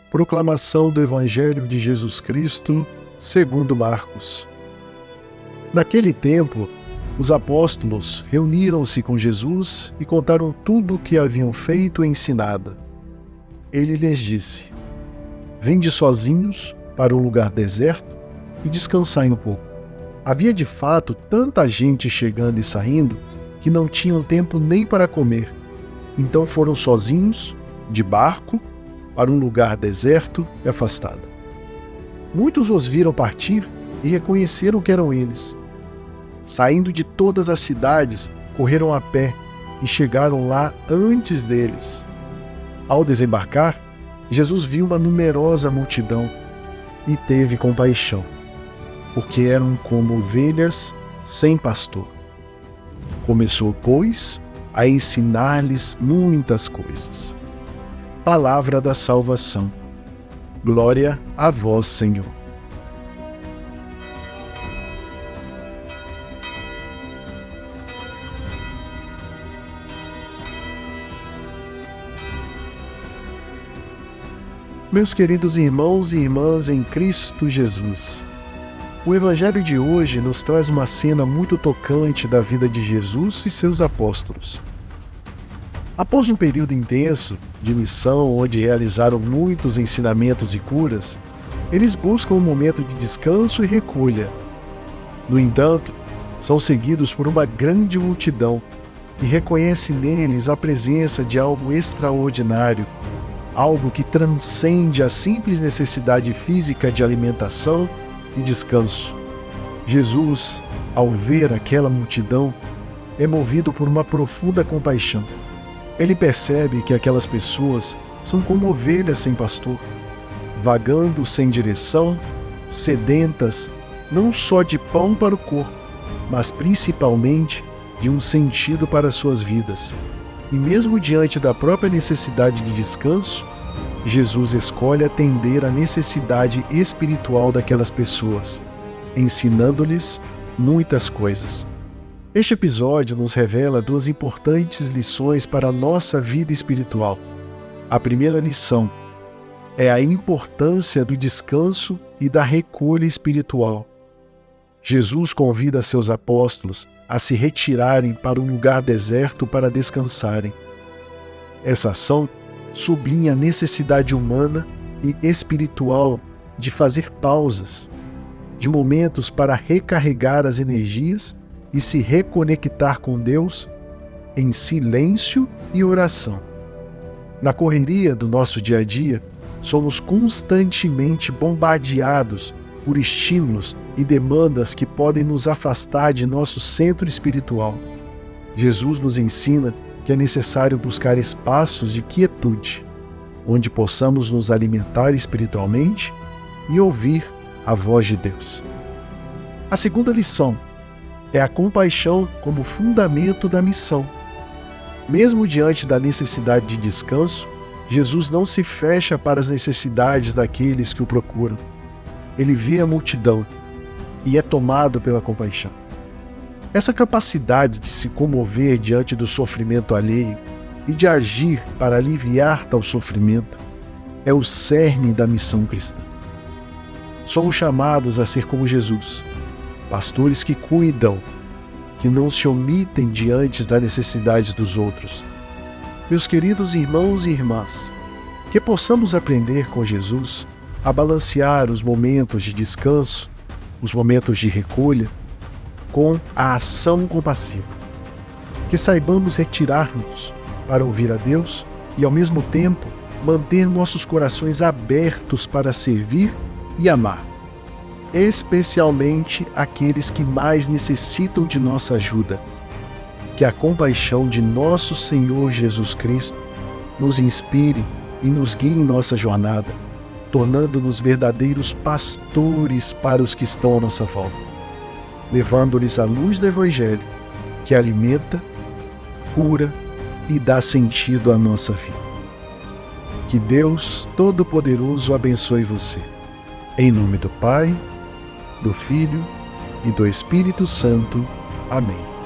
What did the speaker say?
Proclamação do Evangelho de Jesus Cristo, segundo Marcos. Naquele tempo, os apóstolos reuniram-se com Jesus e contaram tudo o que haviam feito e ensinado. Ele lhes disse: Vinde sozinhos para um lugar deserto e descansai um pouco. Havia de fato tanta gente chegando e saindo que não tinham tempo nem para comer. Então foram sozinhos, de barco, para um lugar deserto e afastado. Muitos os viram partir e reconheceram que eram eles. Saindo de todas as cidades, correram a pé e chegaram lá antes deles. Ao desembarcar, Jesus viu uma numerosa multidão e teve compaixão, porque eram como ovelhas sem pastor. Começou, pois, a ensinar-lhes muitas coisas. Palavra da salvação. Glória a vós, Senhor. Meus queridos irmãos e irmãs em Cristo Jesus, o Evangelho de hoje nos traz uma cena muito tocante da vida de Jesus e seus apóstolos. Após um período intenso de missão, onde realizaram muitos ensinamentos e curas, eles buscam um momento de descanso e recolha. No entanto, são seguidos por uma grande multidão que reconhece neles a presença de algo extraordinário, algo que transcende a simples necessidade física de alimentação e descanso. Jesus, ao ver aquela multidão, é movido por uma profunda compaixão. Ele percebe que aquelas pessoas são como ovelhas sem pastor, vagando sem direção, sedentas não só de pão para o corpo, mas principalmente de um sentido para suas vidas. E mesmo diante da própria necessidade de descanso, Jesus escolhe atender à necessidade espiritual daquelas pessoas, ensinando-lhes muitas coisas. Este episódio nos revela duas importantes lições para a nossa vida espiritual. A primeira lição é a importância do descanso e da recolha espiritual. Jesus convida seus apóstolos a se retirarem para um lugar deserto para descansarem. Essa ação sublinha a necessidade humana e espiritual de fazer pausas, de momentos para recarregar as energias e se reconectar com Deus em silêncio e oração. Na correria do nosso dia a dia, somos constantemente bombardeados por estímulos e demandas que podem nos afastar de nosso centro espiritual. Jesus nos ensina que é necessário buscar espaços de quietude, onde possamos nos alimentar espiritualmente e ouvir a voz de Deus. A segunda lição é a compaixão como fundamento da missão. Mesmo diante da necessidade de descanso, Jesus não se fecha para as necessidades daqueles que o procuram. Ele vê a multidão e é tomado pela compaixão. Essa capacidade de se comover diante do sofrimento alheio e de agir para aliviar tal sofrimento é o cerne da missão cristã. Somos chamados a ser como Jesus, pastores que cuidam, que não se omitem diante das necessidades dos outros. Meus queridos irmãos e irmãs, que possamos aprender com Jesus a balancear os momentos de descanso, os momentos de recolha, com a ação compassiva. Que saibamos retirar-nos para ouvir a Deus e, ao mesmo tempo, manter nossos corações abertos para servir e amar, especialmente aqueles que mais necessitam de nossa ajuda. Que a compaixão de nosso Senhor Jesus Cristo nos inspire e nos guie em nossa jornada, tornando-nos verdadeiros pastores para os que estão à nossa volta, levando-lhes a luz do Evangelho, que alimenta, cura e dá sentido à nossa vida. Que Deus Todo-Poderoso abençoe você. Em nome do Pai, do Filho e do Espírito Santo. Amém.